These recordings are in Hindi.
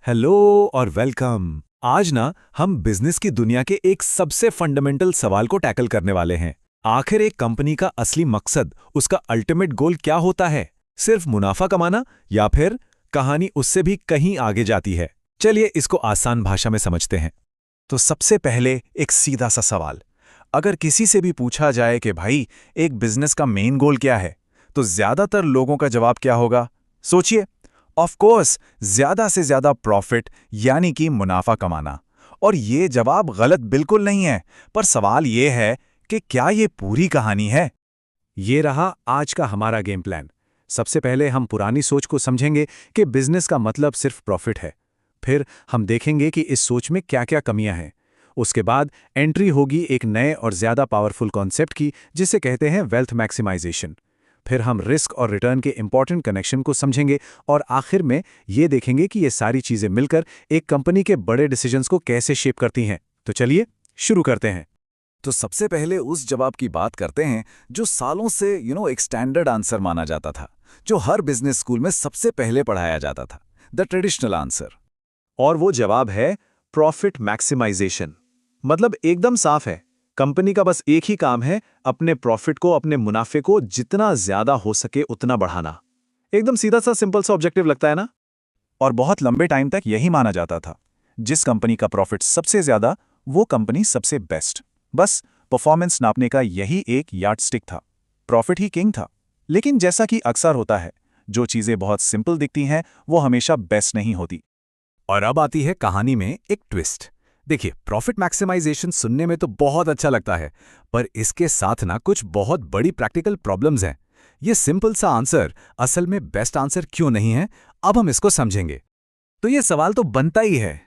हेलो और वेलकम। आज ना हम बिजनेस की दुनिया के एक सबसे फंडामेंटल सवाल को टैकल करने वाले हैं। आखिर एक कंपनी का असली मकसद, उसका अल्टीमेट गोल क्या होता है? सिर्फ मुनाफा कमाना या फिर कहानी उससे भी कहीं आगे जाती है? चलिए इसको आसान भाषा में समझते हैं। तो सबसे पहले एक सीधा सा सवाल, अगर किसी से भी पूछा जाए कि भाई एक बिजनेस का मेन गोल क्या है, तो ज्यादातर लोगों का जवाब क्या होगा? सोचिए। ऑफ कोर्स ज्यादा से ज्यादा प्रॉफिट यानी कि मुनाफा कमाना। और ये जवाब गलत बिल्कुल नहीं है, पर सवाल ये है कि क्या ये पूरी कहानी है? ये रहा आज का हमारा गेम प्लान। सबसे पहले हम पुरानी सोच को समझेंगे कि बिजनेस का मतलब सिर्फ प्रॉफिट है। फिर हम देखेंगे कि इस सोच में क्या क्या कमियां हैं। उसके बाद एंट्री होगी एक नए और ज्यादा पावरफुल कॉन्सेप्ट की, जिसे कहते हैं वेल्थ मैक्सिमाइजेशन। फिर हम रिस्क और रिटर्न के इंपॉर्टेंट कनेक्शन को समझेंगे और आखिर में ये देखेंगे कि ये सारी चीजें मिलकर एक कंपनी के बड़े डिसीजंस को कैसे शेप करती हैं। तो चलिए शुरू करते हैं। तो सबसे पहले उस जवाब की बात करते हैं जो सालों से एक स्टैंडर्ड आंसर माना जाता था, जो हर बिजनेस स्कूल में सबसे पहले पढ़ाया जाता था, द ट्रेडिशनल आंसर। और वो जवाब है प्रॉफिट मैक्सिमाइजेशन। मतलब एकदम साफ है, कंपनी का बस एक ही काम है, अपने प्रॉफिट को, अपने मुनाफे को जितना ज्यादा हो सके उतना बढ़ाना। एकदम सीधा सा सिंपल सा ऑब्जेक्टिव लगता है ना? और बहुत लंबे टाइम तक यही माना जाता था, जिस कंपनी का प्रॉफिट सबसे ज्यादा वो कंपनी सबसे बेस्ट। बस परफॉर्मेंस नापने का यही एक यार्डस्टिक था, प्रॉफिट ही किंग था। लेकिन जैसा कि अक्सर होता है, जो चीजें बहुत सिंपल दिखती हैं वो हमेशा बेस्ट नहीं होती। और अब आती है कहानी में एक ट्विस्ट। देखिए, प्रॉफिट मैक्सिमाइजेशन सुनने में तो बहुत अच्छा लगता है, पर इसके साथ ना कुछ बहुत बड़ी प्रैक्टिकल प्रॉब्लम्स हैं। ये सिंपल सा आंसर असल में बेस्ट आंसर क्यों नहीं है, अब हम इसको समझेंगे। तो ये सवाल तो बनता ही है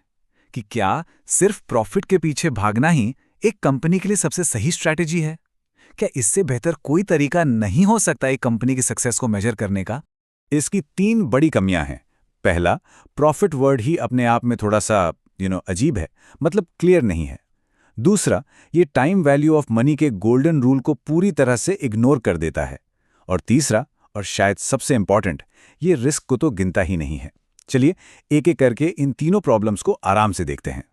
कि क्या सिर्फ प्रॉफिट के पीछे भागना ही एक कंपनी के लिए सबसे सही स्ट्रैटेजी है? क्या इससे बेहतर कोई तरीका नहीं हो सकता एक कंपनी की सक्सेस को मेजर करने का? इसकी 3 बड़ी कमियां हैं। पहला, प्रॉफिट वर्ड ही अपने आप में थोड़ा सा अजीब है, मतलब क्लियर नहीं है। दूसरा, ये टाइम वैल्यू ऑफ मनी के गोल्डन रूल को पूरी तरह से इग्नोर कर देता है। और तीसरा, और शायद सबसे इंपॉर्टेंट, ये रिस्क को तो गिनता ही नहीं है। चलिए एक एक करके इन तीनों प्रॉब्लम्स को आराम से देखते हैं।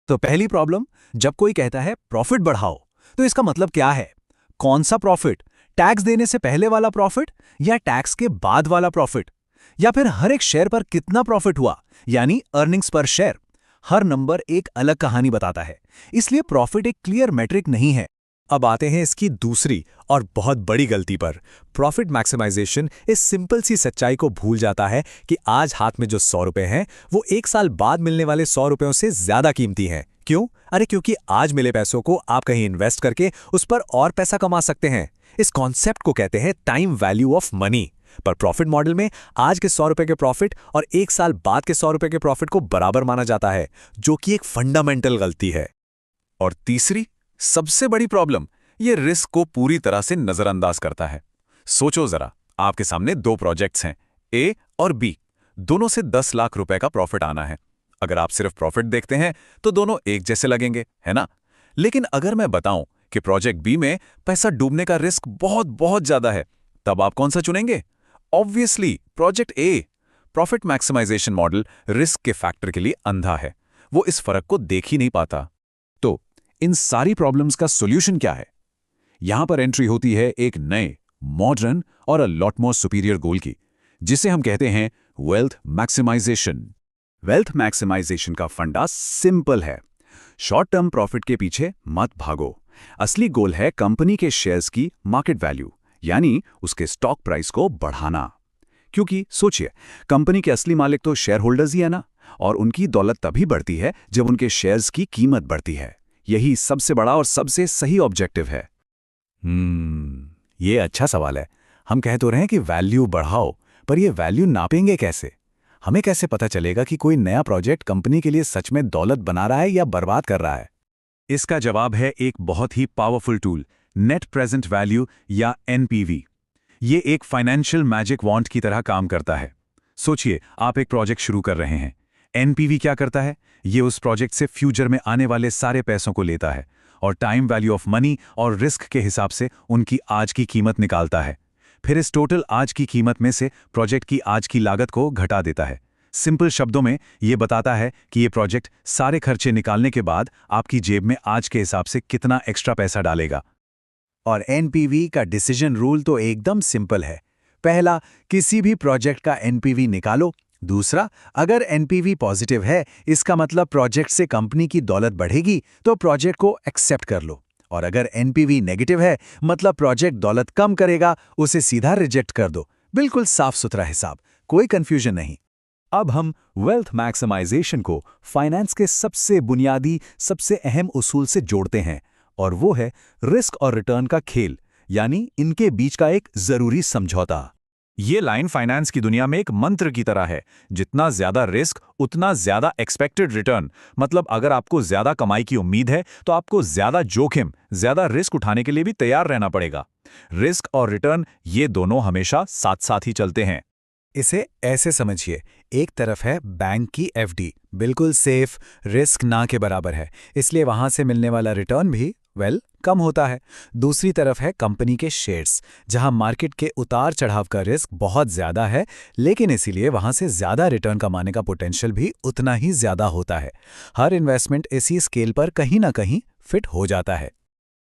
तो पहली प्रॉब्लम, जब कोई कहता है प्रॉफिट बढ़ाओ, तो इसका मतलब क्या है? कौन सा प्रॉफिट? टैक्स देने से पहले वाला प्रॉफिट या टैक्स के बाद वाला प्रॉफिट? या फिर हर एक शेयर पर कितना प्रॉफिट हुआ, यानी अर्निंग्स पर शेयर? हर नंबर एक अलग कहानी बताता है, इसलिए प्रॉफिट एक क्लियर मैट्रिक नहीं है। अब आते हैं इसकी दूसरी और बहुत बड़ी गलती पर। प्रॉफिट मैक्सिमाइजेशन इस सिंपल सी सच्चाई को भूल जाता है कि आज हाथ में जो 100 रुपए हैं, वो एक साल बाद मिलने वाले 100 रुपयों से ज्यादा कीमती हैं। क्यों? अरे क्योंकि आज मिले पैसों को आप कहीं इन्वेस्ट करके उस पर और पैसा कमा सकते हैं। इस कॉन्सेप्ट को कहते हैं टाइम वैल्यू ऑफ मनी। पर प्रॉफिट मॉडल में आज के 100 रुपए के प्रॉफिट और एक साल बाद के 100 रुपए के प्रॉफिट को बराबर माना जाता है, जो कि एक फंडामेंटल गलती है। और तीसरी, सबसे बड़ी प्रॉब्लम, ये रिस्क को पूरी तरह से नजरअंदाज करता है। सोचो जरा, आपके सामने 2 प्रोजेक्ट्स हैं, ए और बी। दोनों से 10 लाख रुपए का प्रॉफिट आना है। अगर आप सिर्फ प्रॉफिट देखते हैं तो दोनों एक जैसे लगेंगे, है ना? लेकिन अगर मैं बताऊं कि प्रोजेक्ट बी में पैसा डूबने का रिस्क बहुत बहुत ज्यादा है, तब आप कौन सा चुनेंगे? Obviously project A. Profit maximization model risk के फैक्टर के लिए अंधा है, वो इस फर्क को देख ही नहीं पाता। तो इन सारी प्रॉब्लम्स का सॉल्यूशन क्या है? यहां पर एंट्री होती है एक नए, मॉडर्न और अ लॉट मोर सुपीरियर गोल की, जिसे हम कहते हैं वेल्थ मैक्सिमाइजेशन। वेल्थ मैक्सिमाइजेशन का फंडा सिंपल है। शॉर्ट टर्म प्रॉफिट के पीछे मत भागो। असली गोल है कंपनी के शेयर्स की मार्केट वैल्यू, यानी उसके स्टॉक प्राइस को बढ़ाना। क्योंकि सोचिए, कंपनी के असली मालिक तो शेयर होल्डर्स ही है ना, और उनकी दौलत तभी बढ़ती है जब उनके शेयर्स की कीमत बढ़ती है। यही सबसे बड़ा और सबसे सही ऑब्जेक्टिव है। ये अच्छा सवाल है। हम कह तो रहे हैं कि वैल्यू बढ़ाओ, पर ये वैल्यू नापेंगे कैसे? हमें कैसे पता चलेगा कि कोई नया प्रोजेक्ट कंपनी के लिए सच में दौलत बना रहा है या बर्बाद कर रहा है? इसका जवाब है एक बहुत ही powerful tool, net present value या एनपीवी। ये एक फाइनेंशियल मैजिक वॉन्ड की तरह काम करता है। सोचिए, आप एक प्रोजेक्ट शुरू कर रहे हैं। एनपीवी क्या करता है? ये उस प्रोजेक्ट से फ्यूचर में आने वाले सारे पैसों को लेता है और टाइम वैल्यू ऑफ मनी और रिस्क के हिसाब से उनकी आज की कीमत निकालता है। फिर इस टोटल आज की कीमत में से प्रोजेक्ट की आज की लागत को घटा देता है, सिंपल शब्दों में ये बताता है कि ये प्रोजेक्ट सारे खर्चे निकालने के बाद आपकी जेब में आज के हिसाब से कितना एक्स्ट्रा पैसा डालेगा। और एनपीवी का डिसीजन रूल तो एकदम सिंपल है। पहला, किसी भी प्रोजेक्ट का एनपीवी निकालो। दूसरा, अगर एनपीवी पॉजिटिव है, इसका मतलब प्रोजेक्ट से कंपनी की दौलत बढ़ेगी, तो प्रोजेक्ट को एक्सेप्ट कर लो। और अगर एनपीवी नेगेटिव है, मतलब प्रोजेक्ट दौलत कम करेगा, उसे सीधा रिजेक्ट कर दो। बिल्कुल साफ सुथरा हिसाब, कोई कंफ्यूजन नहीं। अब हम वेल्थ मैक्सिमाइजेशन को फाइनेंस के सबसे बुनियादी, सबसे अहम उसूल से जोड़ते हैं, और वो है रिस्क और रिटर्न का खेल, यानी इनके बीच का एक जरूरी समझौता। ये लाइन फाइनेंस की दुनिया में एक मंत्र की तरह है। जितना ज्यादा रिस्क उतना ज्यादा एक्सपेक्टेड रिटर्न। मतलब अगर आपको ज्यादा कमाई की उम्मीद है तो आपको ज्यादा जोखिम, ज्यादा रिस्क उठाने के लिए भी तैयार रहना पड़ेगा। रिस्क और रिटर्न ये दोनों हमेशा साथ साथ ही चलते हैं। इसे ऐसे समझिए, एक तरफ है बैंक की एफडी, बिल्कुल सेफ, रिस्क ना के बराबर है, इसलिए वहां से मिलने वाला रिटर्न भी कम होता है। दूसरी तरफ है कंपनी के शेयर्स, जहां मार्केट के उतार चढ़ाव का रिस्क बहुत ज्यादा है, लेकिन इसीलिए वहां से ज्यादा रिटर्न कमाने का पोटेंशियल भी उतना ही ज्यादा होता है। हर इन्वेस्टमेंट इसी स्केल पर कहीं ना कहीं फिट हो जाता है।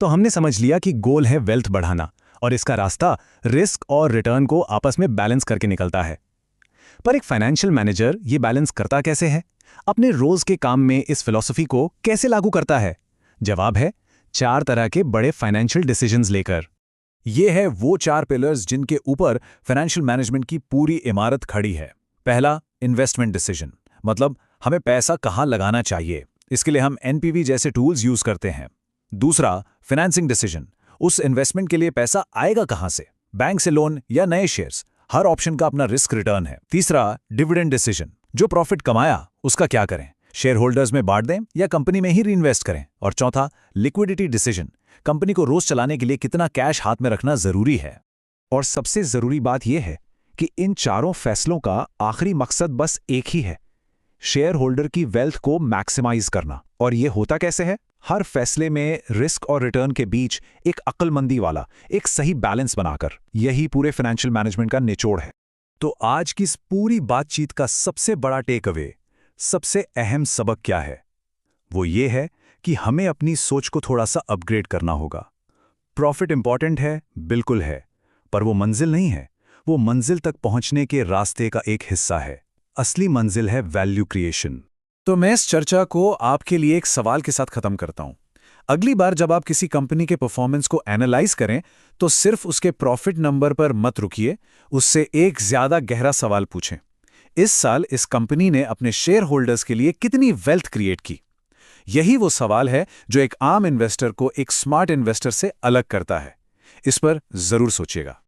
तो हमने समझ लिया कि गोल है वेल्थ बढ़ाना, और इसका रास्ता रिस्क और रिटर्न को आपस में बैलेंस करके निकलता है। पर एक फाइनेंशियल मैनेजर ये बैलेंस करता कैसे है? अपने रोज के काम में इस फिलॉसफी को कैसे लागू करता है? जवाब है 4 तरह के बड़े फाइनेंशियल डिसीजंस लेकर। ये है वो 4 पिलर्स जिनके ऊपर फाइनेंशियल मैनेजमेंट की पूरी इमारत खड़ी है। पहला, इन्वेस्टमेंट डिसीजन, मतलब हमें पैसा कहाँ लगाना चाहिए। इसके लिए हम एनपीवी जैसे टूल्स यूज करते हैं। दूसरा, फाइनेंसिंग डिसीजन, उस इन्वेस्टमेंट के लिए पैसा आएगा कहां से, बैंक से लोन या नए शेयर्स। हर ऑप्शन का अपना रिस्क रिटर्न है। तीसरा, डिविडेंड डिसीजन, जो प्रॉफिट कमाया उसका क्या करें, शेयर होल्डर्स में बांट दें या कंपनी में ही रीइन्वेस्ट करें। और चौथा, लिक्विडिटी डिसीजन, कंपनी को रोज चलाने के लिए कितना कैश हाथ में रखना जरूरी है। और सबसे जरूरी बात यह है कि इन चारों फैसलों का आखिरी मकसद बस एक ही है, शेयर होल्डर की वेल्थ को मैक्सिमाइज करना। और यह होता कैसे है? हर फैसले में रिस्क और रिटर्न के बीच एक अक्लमंदी वाला, एक सही बैलेंस बनाकर। यही पूरे फाइनेंशियल मैनेजमेंट का निचोड़ है। तो आज की इस पूरी बातचीत का सबसे बड़ा टेक अवे, सबसे अहम सबक क्या है? वो ये है कि हमें अपनी सोच को थोड़ा सा अपग्रेड करना होगा। प्रॉफिट इंपॉर्टेंट है, बिल्कुल है, पर वो मंजिल नहीं है। वो मंजिल तक पहुंचने के रास्ते का एक हिस्सा है। असली मंजिल है वैल्यू क्रिएशन। तो मैं इस चर्चा को आपके लिए एक सवाल के साथ खत्म करता हूं। अगली बार जब आप किसी कंपनी के परफॉर्मेंस को एनालाइज करें, तो सिर्फ उसके प्रॉफिट नंबर पर मत रुकिए, उससे एक ज्यादा गहरा सवाल पूछें। इस साल इस कंपनी ने अपने शेयर होल्डर्स के लिए कितनी वेल्थ क्रिएट की? यही वो सवाल है जो एक आम इन्वेस्टर को एक स्मार्ट इन्वेस्टर से अलग करता है। इस पर जरूर सोचिएगा।